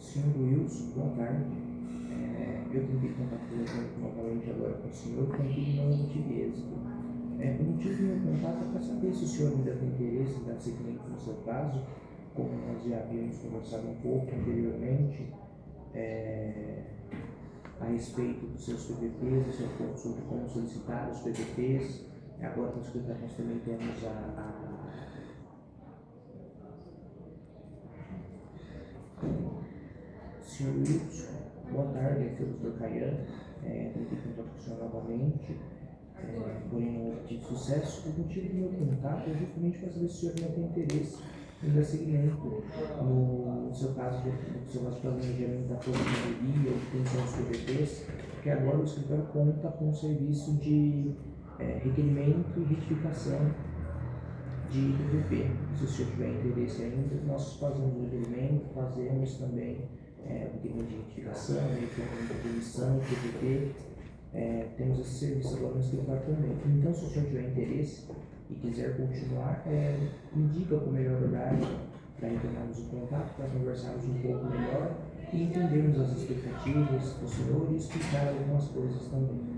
Senhor Wilson, boa tarde. Eu tentei contato novamente agora com o senhor, contudo não tive êxito. O motivo do meu contato é para saber se o senhor ainda tem interesse em dar seguimento no seu caso, como nós já havíamos conversado um pouco anteriormente, a respeito dos seus PPPs, sobre como solicitar os PPPs. Agora no escritório nós também temos Senhor Wilson, boa tarde, aqui é o Dr. Caian. Tentei contato com o senhor novamente, porém não obtive sucesso. O motivo do meu contato é justamente para saber se o senhor não tem interesse em dar seguimento no seu caso de planejamento da aposentadoria, obtenção dos PPPs, porque agora o escritório conta com o serviço de requerimento e retificação de PPP. Se o senhor tiver interesse ainda, nós fazemos o requerimento, fazemos também o requerimento de retificação, o requerimento de demissão, PPP. Temos esse serviço agora no escritório também. Então, se o senhor tiver interesse e quiser continuar, me diga com o melhor horário para retornarmos o contato, para conversarmos um pouco melhor e entendermos as expectativas do senhor e explicar algumas coisas também.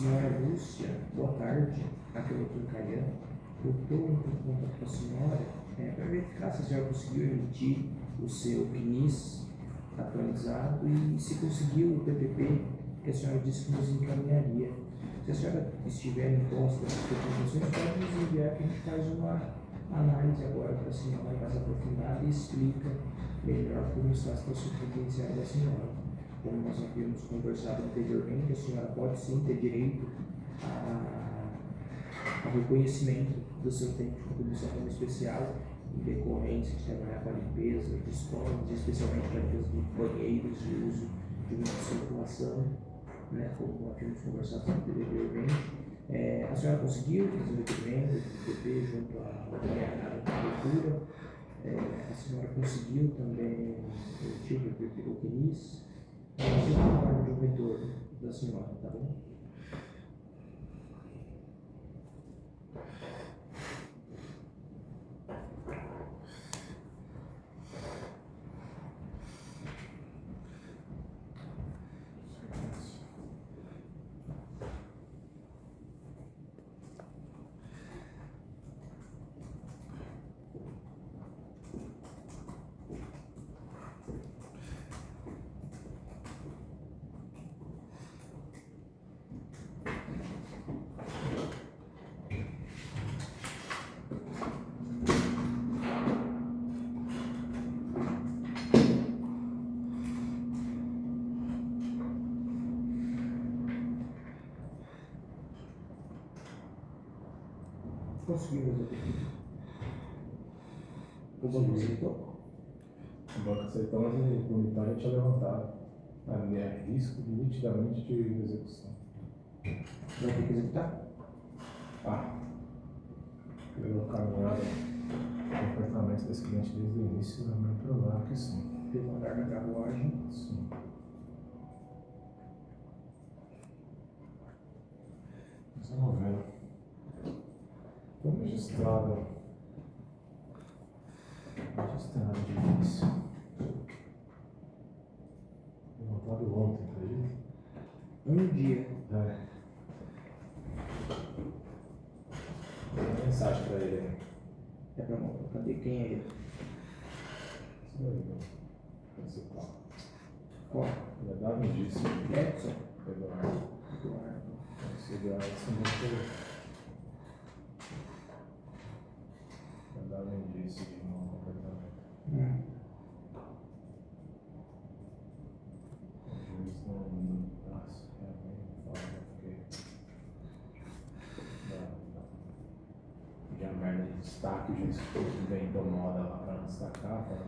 Senhora Lúcia, boa tarde. Aqui é o Dr. Caian. Eu estou em contato com a senhora para verificar se a senhora conseguiu emitir o seu PNIS atualizado e se conseguiu o PPP que a senhora disse que nos encaminharia. Se a senhora estiver em posse dessas preocupações, pode nos enviar que a gente faz uma análise agora para a senhora mais aprofundada e explica melhor como está a situação penitenciária da senhora. Como nós havíamos conversado anteriormente, a senhora pode sim ter direito ao reconhecimento do seu tempo de contribuição como especial em decorrência de trabalhar com a limpeza de escolas, especialmente para a limpeza de banheiros de uso de muita circulação, como havíamos conversado anteriormente. A senhora conseguiu fazer o requerimento do PP junto à prefeitura. A senhora conseguiu também emitir o PNIS. Eu vou falar de um retorno da senhora, tá bom? Conseguiu resolver. O banco aceitou? O banco aceitou, mas o unitário tinha levantado a linha risco nitidamente de execução. Vai ter que executar? Pelo caminhada do comportamento desse cliente desde o início, é muito provável que sim. Pelo andar da carruagem? Sim. Vamos ver. Registrado de início. Um dia. É. Tem uma mensagem pra ele aí. É pra mão. Cadê? Quem é ele? Isso daí, né? Principal. Qual? Ele é da Vindice. Edson? Eduardo. Eduardo. Esse Eduardo é muito. É da Vindice de um comportamento. O juiz não. Nossa, realmente foda, porque. Já merda de destaque, o juiz inventou moda lá pra não destacar, pra não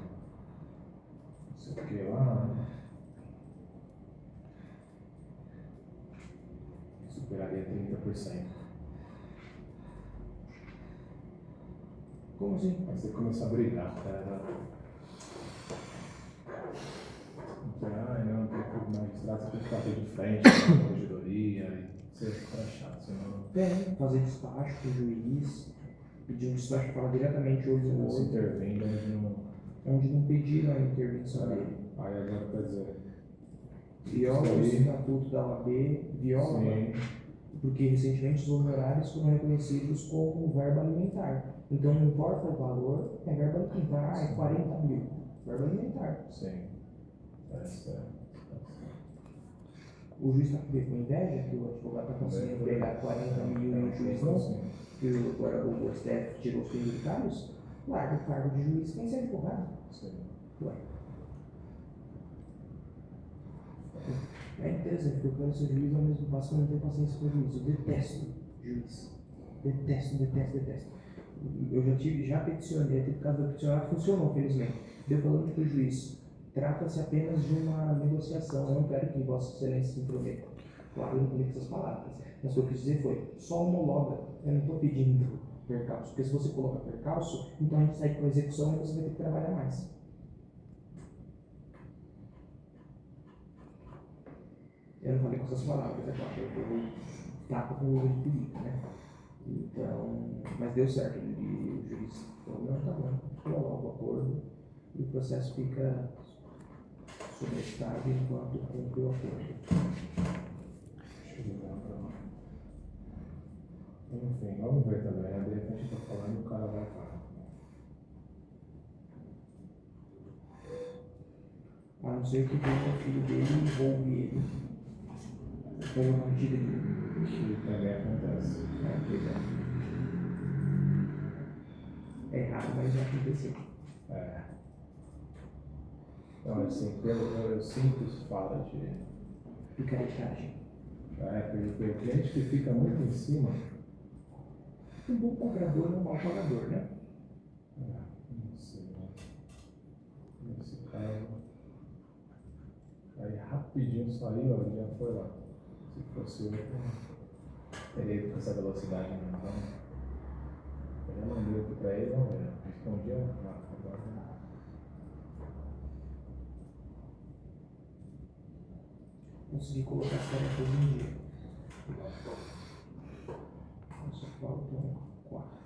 sei o que lá. Superaria 30%. Como assim? Aí você começou a brigar, cara. Não, tem que o magistrado tem que bater de frente com a corregedoria, e você fica chato, senão. Tem, fazer despacho com o juiz, pedir um despacho que fala diretamente olho no Você olho, intervém onde não pediram a intervenção dele. Aí agora quer dizer. Viola o estatuto da OAB, viola, Sim. porque recentemente os honorários foram reconhecidos como verba alimentar. Então não importa o valor, é verba alimentar, é 40 mil, verba alimentar. Sim. O juiz está com inveja que o advogado está conseguindo pegar 40 mil e o juiz não, e agora o STF tirou os penduricários, larga o cargo de juiz, quem é advogado? Sim. Ué. É interessante, porque eu quero ser juiz, ao mesmo passo que eu não tenho paciência com o juiz. Eu detesto juiz. Detesto. Eu já peticionei, teve caso de peticionar, funcionou, felizmente. Deu falando para o juiz, trata-se apenas de uma negociação, eu não quero que Vossa Excelência se intrometa. Claro, eu não falei com essas palavras, mas o que eu quis dizer foi, só homologa, eu não estou pedindo percalço, porque se você coloca percalço, então a gente sai com a execução e você vai ter que trabalhar mais. Eu não falei com essas palavras, é claro, eu tapo com o olho de política, né? Então, mas deu certo, e o juiz falou, não, tá bom, coloca o acordo e o processo fica sobrestado enquanto cumpre o acordo. Enfim, vamos ver também, né? De repente eu tô falando e o cara vai falar. A não ser que venha o filho dele e roube ele. Ou a partida dele. Que também acontece. É errado, mas já aconteceu. É. Então, assim, eu sinto fala de Picaretagem. porque o cliente que fica muito em cima. Um bom pagador não é um mau pagador, né? Não sei, né? Esse cara. Aí rapidinho saiu, ó, já foi lá. Se fosse eu, teria ido com essa velocidade, né? Então, eu já mandei aqui pra ele, não, eu respondi agora. Consegui colocar as tarefas em dia. Só faltam 4.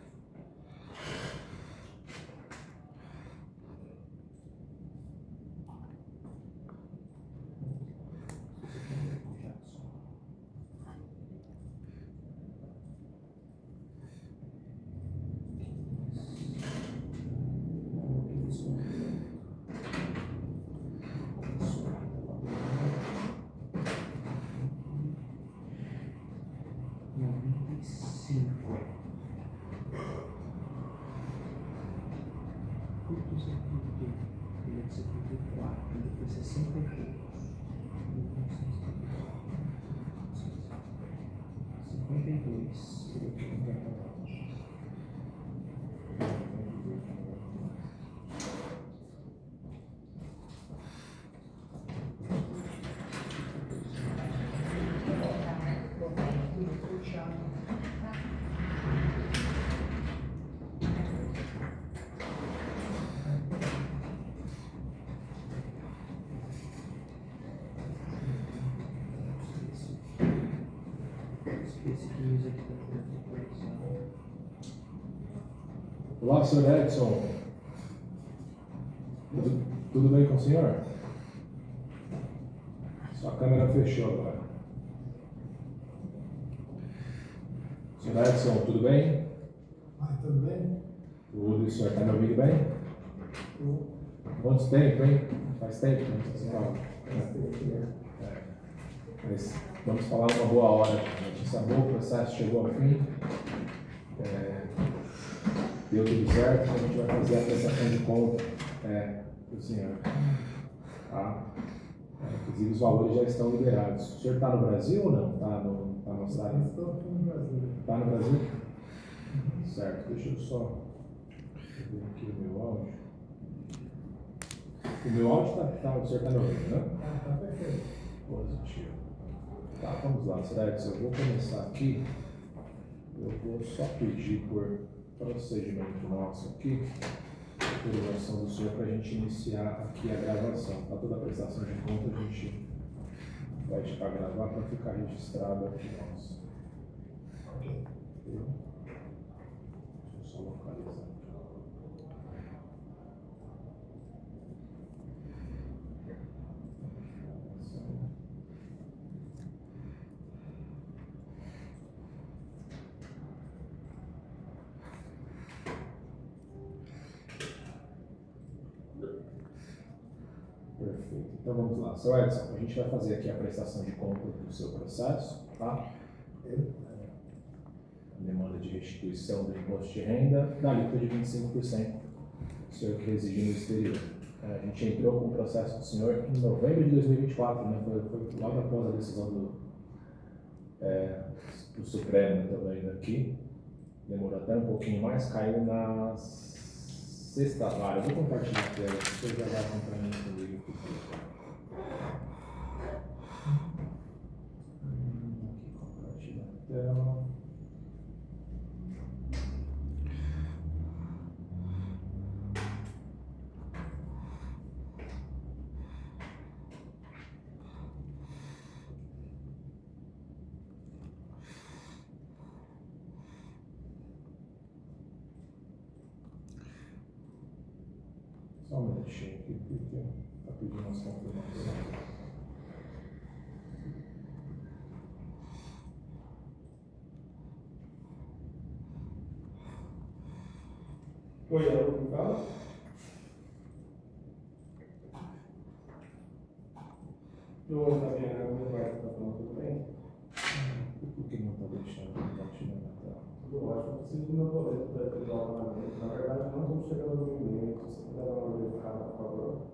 Olá, senhor Edson. Tudo bem com o senhor? Sua câmera fechou agora. Edson, tudo bem? Tudo bem? Tudo, e o senhor está me ouvindo bem? Quanto tempo, hein? Faz tempo que não se fala. Mas vamos falar uma boa hora. A notícia boa, o processo chegou ao fim. Deu tudo certo, a gente vai fazer a prestação de conta para o senhor. Tá? Inclusive os valores já estão liberados. O senhor está no Brasil ou não? Está na Austrália? Estou aqui no Brasil. Está no Brasil? Certo, deixa eu só ver aqui o meu áudio. O meu áudio o senhor está me ouvindo, né? Tá perfeito. Positivo. Tá, vamos lá, Edson, eu vou começar aqui. Eu vou só pedir por procedimento nosso aqui, autorização do senhor para a gente iniciar aqui a gravação. Para toda a prestação de conta a gente vai deixar gravar para ficar registrado aqui nosso. Ok. Deixa eu só localizar aqui. Perfeito. Então vamos lá. Seu Edson, a gente vai fazer aqui a prestação de conta do seu processo, tá? A demanda de restituição do imposto de renda da alíquota de 25%, o senhor que reside no exterior. A gente entrou com o processo do senhor em novembro de 2024, né? Foi logo após a decisão do Supremo, estou vendo aqui. Demorou até um pouquinho mais, caiu na sexta-feira. Vou compartilhar a tela, você já vai acompanhando comigo. Compartilhar a tela. Só um minutinho aqui, porque está pedindo as confirmações. Oi, alô, me fala? Oi, tá bem, meu pai tá falando, tudo bem? Por que não está deixando compartilhar na tela? Tudo ótimo, eu preciso do meu boleto para pegar novamente. Na verdade, não estamos chegando no e-mail, se você puder dar uma verificada, por favor.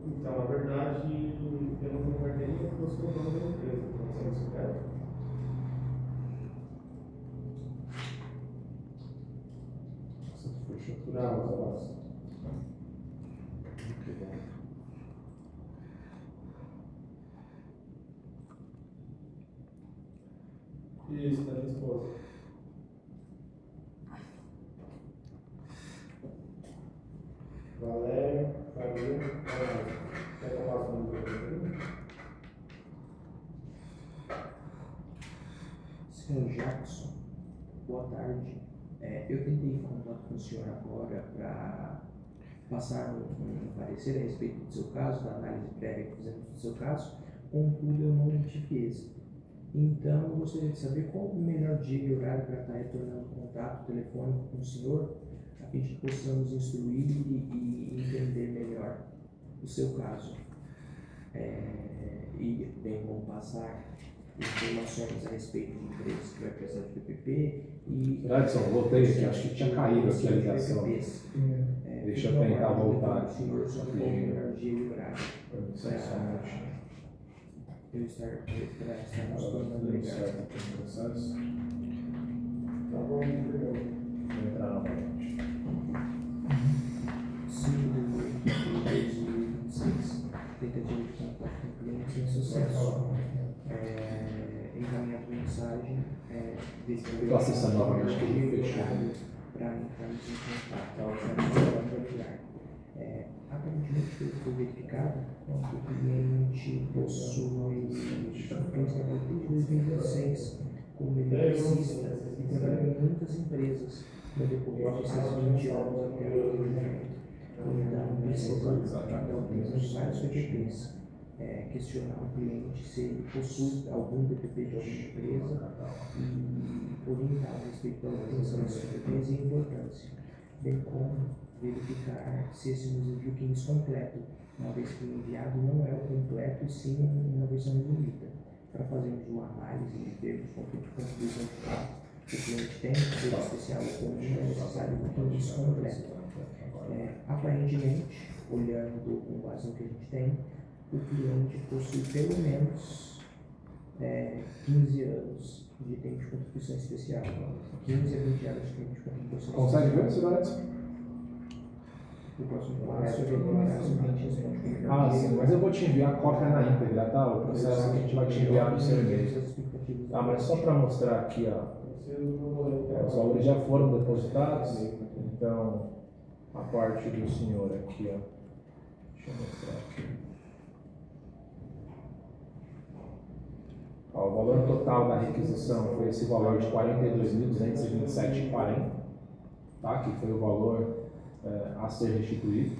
Então, na verdade, eu não tenho carteirinha porque eu sou o dono da empresa. Você não se quer? Você fechou tudo? Não, eu posso. Que bom. Isso, da minha esposa. Valéria, Faria, Valéria. Quer que eu passe o número aqui? Senhor Jackson, boa tarde. Eu tentei contato com o senhor agora para passar um parecer a respeito do seu caso, da análise prévia que fizemos do seu caso, contudo eu não tive êxito. Então, eu gostaria de saber qual o melhor dia e horário para estar retornando contato telefônico com o senhor, a fim de que possamos instruir e entender melhor o seu caso. E bem como passar informações a respeito do preço que vai precisar de PPP e... Edson, voltei aqui, acho que tinha caído aqui a ligação. Deixa eu tentar voltar aqui. Senhor, sobre qual o melhor dia e horário Só um minutinho. eu estar nos tornando Deu ligado. certo aqui no processo. Tá bom, obrigado. Vou entrar novamente. 5 de 2026, tentativa de contato com o cliente sem sucesso. Encaminhado mensagem, Estou acessando novamente que ele fechou. para entrarmos em contato. Aparentemente foi verificado que o cliente possui desde 2006 como eletricista Ele trabalhou em muitas empresas no decorrer desses 20 anos até o momento. Então, precisa, então, vários PPPs. Questionar o cliente se ele possui algum PPP de alguma empresa e orientar a respeito da obtenção desses PPPs e a importância, bem como verificar se esse uso de UKIMS completo, uma vez que o enviado não é o completo e sim uma versão resumida, para fazermos uma análise e vermos com que conclusão de fato o cliente tem, se ele especial ou comum, é necessário o UKIMS completo. Aparentemente, olhando com base no que a gente tem, o cliente possui pelo menos 15 anos de tempo de contribuição especial. 15 a 20 anos de tempo de contribuição Consegue ver, especial. senhor? O próximo processo é verificar se o cliente responde com Ah, sim, mas eu vou te enviar a cópia na íntegra, tá? O processo que a gente vai te enviar no seu e-mail. Ah, mas só para mostrar aqui, ó, os valores já foram depositados, então a parte do senhor aqui, ó. Deixa eu mostrar aqui. Ó, o valor total da requisição foi esse valor de R$ 42.227,40, tá? Que foi o valor a ser restituído.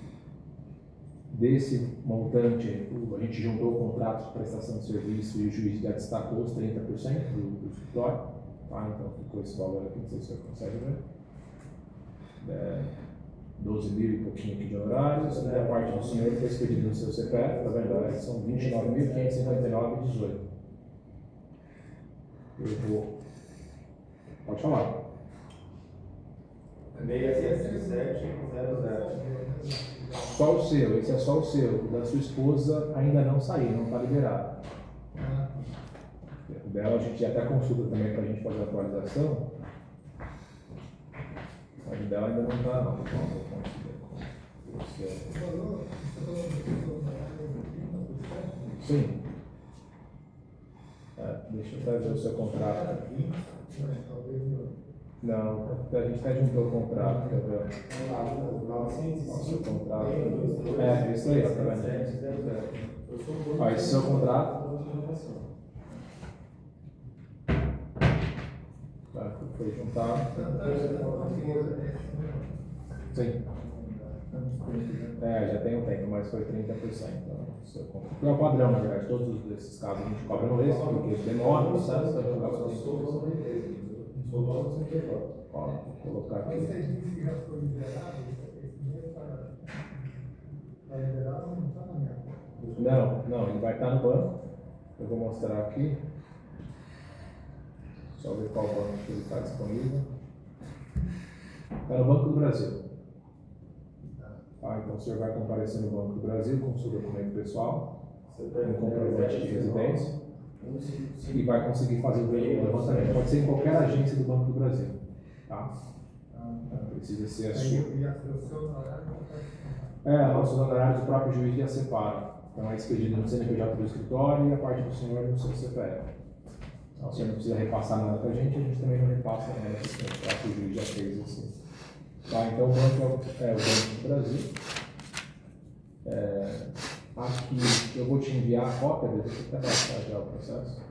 Desse montante, a gente juntou o contrato de prestação de serviço e o juiz já destacou os 30% do escritório, tá? Então ficou esse valor aqui, não sei se você consegue ver. 12 mil e pouquinho aqui de honorários, e a parte do senhor foi expedido no seu CPF, tá vendo? São 29.559,18. Eu vou. Pode falar. 6700. Só o seu, esse é só o seu. O da sua esposa ainda não saiu, não está liberado. O dela a gente até consulta também para a gente fazer a atualização. Mas o dela ainda não está, não. Sim. Deixa eu trazer o seu contrato. Não, a gente até juntou o contrato, quer ver? O seu contrato. Isso aí, ó, tá vendo? Ó, esse é o seu contrato. Tá, foi juntado. Sim. Já tem um tempo, mas foi 30%. Então, é o padrão, na verdade. Todos esses casos a gente cobra no esse, porque demora o processo da divulgação. Vou colocar aqui. Você disse que já foi liberado esse dinheiro para liberar ou não está na minha conta? Não, ele vai estar no banco. Eu vou mostrar aqui. Só ver qual banco que ele está disponível. Está no Banco do Brasil. Tá, então o senhor vai comparecer no Banco do Brasil com o seu documento pessoal, um comprovante de residência, e vai conseguir fazer o levantamento. Pode ser em qualquer agência do Banco do Brasil. Tá? Precisa ser a sua. E o seu honorário Nossos honorários o próprio juiz já separa. Então é expedido no CNPJ do escritório e a parte do senhor no seu CPF. Então, o senhor não precisa repassar nada para a gente também não repassa nada para o senhor. O próprio juiz já fez assim. Tá, então o banco é o Banco do Brasil. Aqui eu vou te enviar a cópia, deixa eu até baixar já o processo.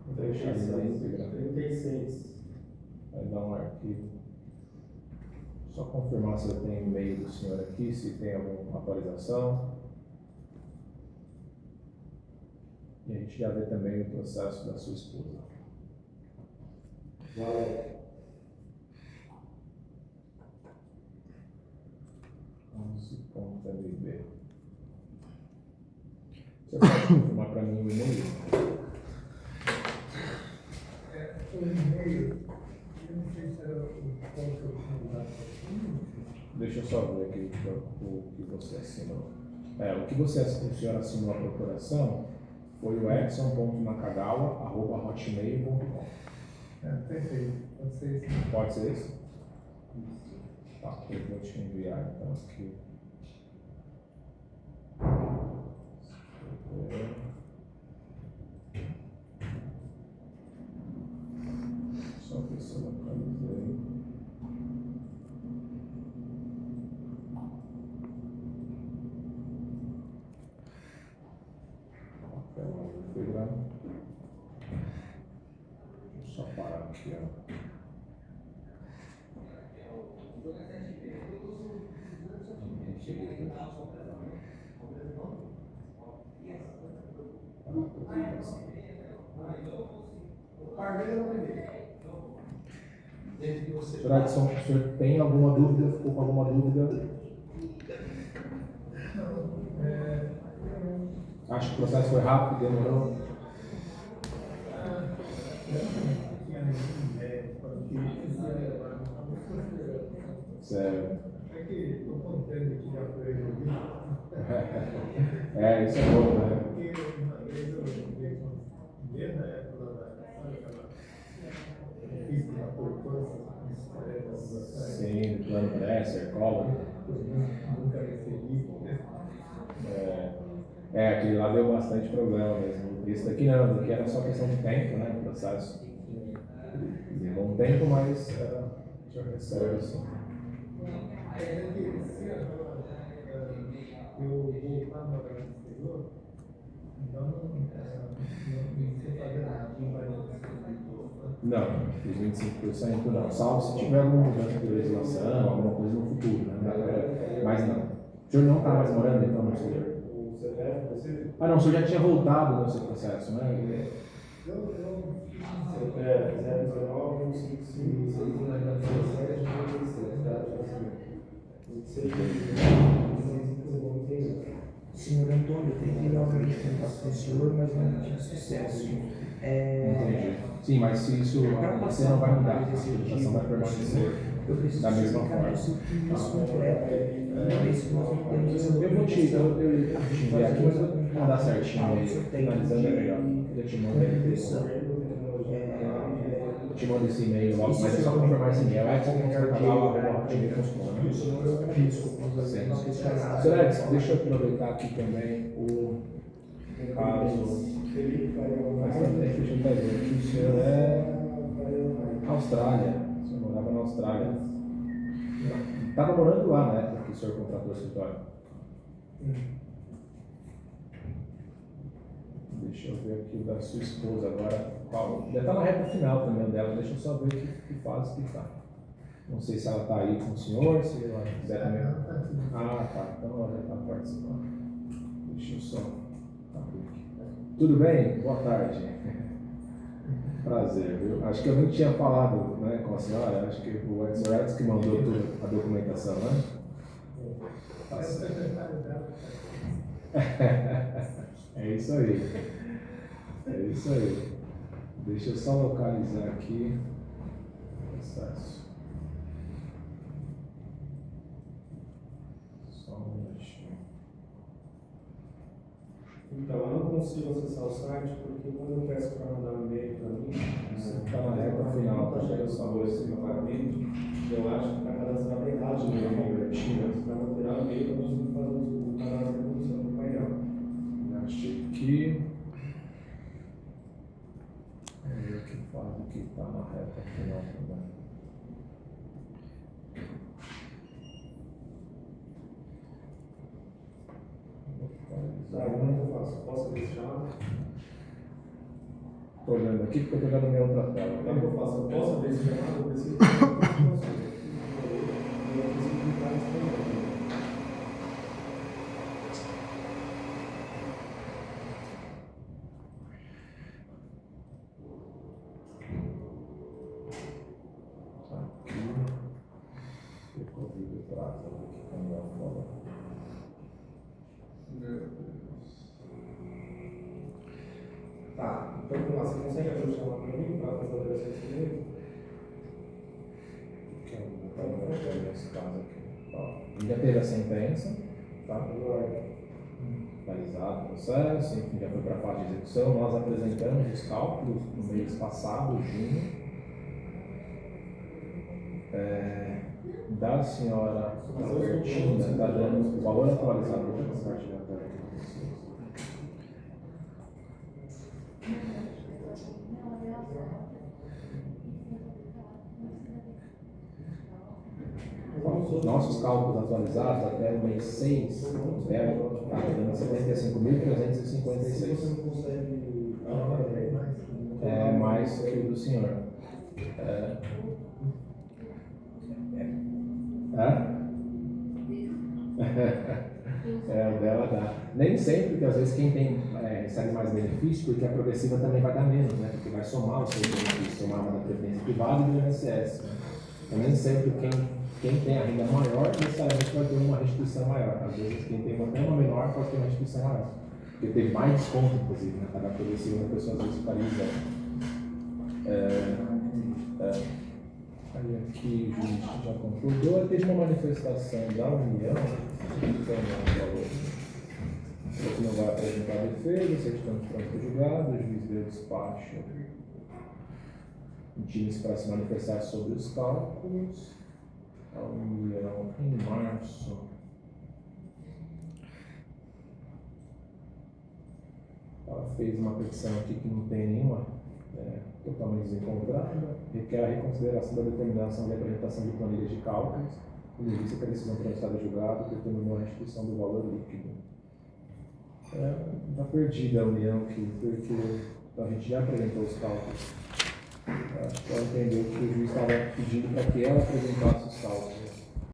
Vou deixar ele na íntegra. 36. Vai dar um arquivo. Só confirmar se eu tenho e-mail do senhor aqui, se tem alguma atualização. E a gente já vê também o processo da sua esposa. Valeu. 11.mb. Você pode confirmar para mim o e-mail? o e-mail, eu não sei se era o qual que eu tinha dado. Deixa eu só ver aqui o que você assinou. O que você assinou, o senhor assinou a procuração foi o edson.nakagawa@hotmail.com. Perfeito, pode ser isso. Pode ser isso? Tá, eu vou te enviar então aqui. Só ver se eu localizei. Foi grande. Deixa eu só parar aqui, ó. Senhor Edson, o senhor tem alguma dúvida? Ficou com alguma dúvida? Acho que o processo foi rápido, demorou? Sério. É que estou contente que já foi resolvido. É, isso é bom, né? Porque uma vez eu veio com desde a época sabe aquela física, poupança, Sim, plano Bresser, Collor. nunca recebi. Aquele lá deu bastante problema mesmo. Esse daqui não, esse daqui era só questão de tempo, né? O processo. Levou um tempo, mas já recebe assim. Eu voltar a morar no exterior, então não precisa fazer nada, não vai Não, os 25% não. Salvo se tiver alguma mudança de legislação, alguma coisa no futuro, né? Mas não. O senhor não está mais morando então no exterior? O CPF, você? Ah, não, o senhor já tinha voltado no seu processo, né? CPF 019 155 17 Senhor Antônio, eu tentei novamente contato com o senhor, mas não tive sucesso. Entendi. Sim, mas se isso você não vai mudar, a situação vai permanecer Eu preciso da mesma explicar forma. isso concreto. Uma vez que nós não temos essa Eu vou te enviar aqui, mas eu vou mandar certinho aí, finalizando é melhor. Eu te mando aí. Eu te mando esse e-mail logo, mas é só confirmar esse e-mail. É como Senhor Edson, deixa eu aproveitar aqui também o caso. Mas também, deixa eu ver aqui, o senhor é Austrália. O senhor morava na Austrália. Estava morando lá na época que o senhor contratou o escritório. Deixa eu ver aqui o da sua esposa agora. Já está na reta final também dela. Deixa eu só ver que fase que está. Não sei se ela está aí com o senhor, se ela quiser também. Ah, tá. Então ela já está participando. Deixa eu só abrir aqui. Tudo bem? Boa tarde. Prazer, viu? Acho que eu não tinha falado, né, com a senhora. Acho que o Edson que mandou toda a documentação, né? Tá certo. É isso aí. É isso aí. Deixa eu só localizar aqui o processo. Só um minutinho. Então, eu não consigo acessar o site porque quando eu peço para mandar um e-mail para mim, Você está na reta final, tá chegando só esse pagamento, eu acho que está cadastrado errado no e-mail. Para alterar o e-mail, eu consigo fazer o cadastro da produção do painel. achei aqui. Vamos ver que fase que está na reta final também. Tá, como é que eu faço? Posso deixar? Estou olhando aqui porque eu estou olhando minha outra tela. Como é que eu faço? Eu posso abrir esse chamado? Eu preciso de informações. Eu preciso clicar nesse painel. Ficou vídeo atrás, vou ter que cambiar a foto. Meu Deus. Tá, então vamos lá. Você consegue abrir o chamado para mim para fazer a operação desse e-mail? Que eu vou mostrar nesse caso aqui. Ó, já teve a sentença, tá? Finalizado o processo, enfim, já foi para a fase de execução. Nós apresentamos os cálculos no mês passado, junho. Da senhora Albertina, está dando o valor atualizado. Deixa eu compartilhar a tela aqui com vocês. Os nossos cálculos atualizados até o mês 6 está dando R$ 75.356. Você não consegue. É mais que o do senhor. O dela dá. Nem sempre, porque às vezes quem tem recebe mais benefício, porque a progressiva também vai dar menos, né? Porque vai somar o seu benefício, somar da Previdência Privada e do INSS. Né? Então nem sempre quem tem a renda maior necessariamente vai ter uma restituição maior. Às vezes quem tem até uma menor pode ter uma restituição maior. Porque teve mais desconto, inclusive, né? Cada progressiva a pessoa às vezes ficaria isenta. Aí aqui o juiz já concordou, teve uma manifestação da União, que não vai apresentar defesa, certidão de pronto julgado, o juiz deu despacho, pedindo-se para se manifestar sobre os cálculos. A União, em março, ela fez uma petição aqui que não tem nenhuma totalmente desencontrada, requer a reconsideração da determinação de apresentação de planilhas de cálculos, em vista que a decisão transitada julgado determinou a restituição do valor líquido. Está perdida a União aqui, porque a gente já apresentou os cálculos. Acho que ela entendeu que o juiz estava pedindo para que ela apresentasse os cálculos.